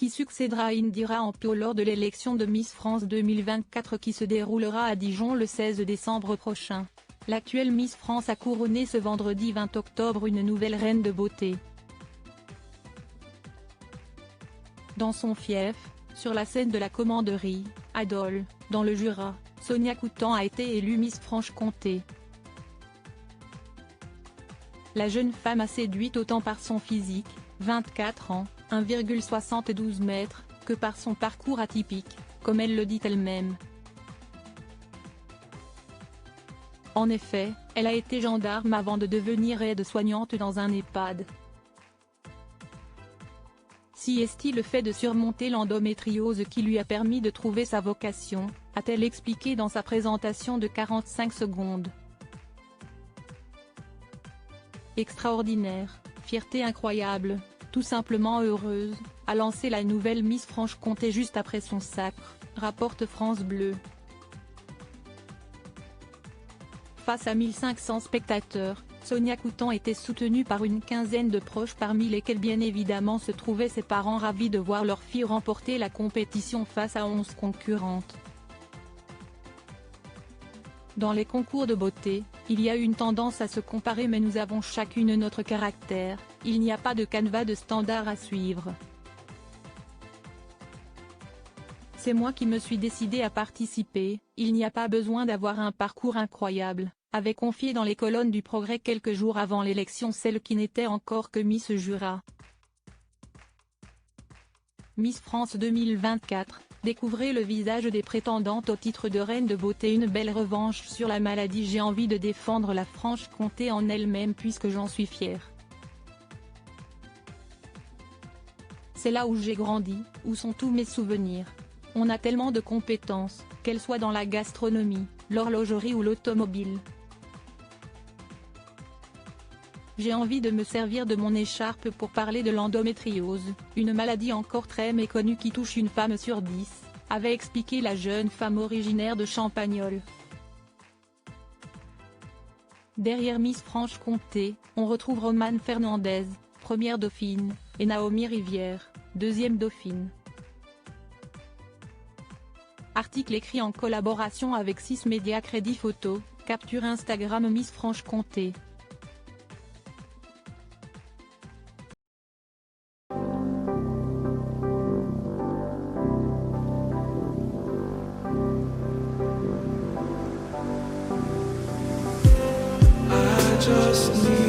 qui succédera à Indira Ampio lors de l'élection de Miss France 2024 qui se déroulera à Dijon le 16 décembre prochain. L'actuelle Miss France a couronné ce vendredi 20 octobre une nouvelle reine de beauté. Dans son fief, sur la scène de la Commanderie, à Dole, dans le Jura, Sonia Coutan a été élue Miss Franche-Comté. La jeune femme a séduit autant par son physique, 24 ans, 1,72 m, que par son parcours atypique, comme elle le dit elle-même. En effet, elle a été gendarme avant de devenir aide-soignante dans un EHPAD. Si est-il le fait de surmonter l'endométriose qui lui a permis de trouver sa vocation, a-t-elle expliqué dans sa présentation de 45 secondes. Extraordinaire, fierté incroyable, tout simplement heureuse, a lancé la nouvelle Miss Franche-Comté juste après son sacre, rapporte France Bleu. Face à 1500 spectateurs, Sonia Coutan était soutenue par une quinzaine de proches parmi lesquels bien évidemment se trouvaient ses parents ravis de voir leur fille remporter la compétition face à 11 concurrentes. Dans les concours de beauté, il y a une tendance à se comparer mais nous avons chacune notre caractère, il n'y a pas de canevas de standard à suivre. C'est moi qui me suis décidée à participer, il n'y a pas besoin d'avoir un parcours incroyable, avait confié dans les colonnes du Progrès quelques jours avant l'élection celle qui n'était encore que Miss Jura. Miss France 2024, découvrez le visage des prétendantes au titre de reine de beauté. Une belle revanche sur la maladie. J'ai envie de défendre la Franche-Comté en elle-même puisque j'en suis fière. C'est là où j'ai grandi, où sont tous mes souvenirs. On a tellement de compétences, qu'elles soient dans la gastronomie, l'horlogerie ou l'automobile. J'ai envie de me servir de mon écharpe pour parler de l'endométriose, une maladie encore très méconnue qui touche une femme sur 10, avait expliqué la jeune femme originaire de Champagnole. Derrière Miss Franche-Comté, on retrouve Romane Fernandez, première dauphine, et Naomi Rivière, deuxième dauphine. Article écrit en collaboration avec 6 médias. Crédit photo, capture Instagram Miss Franche-Comté. Just need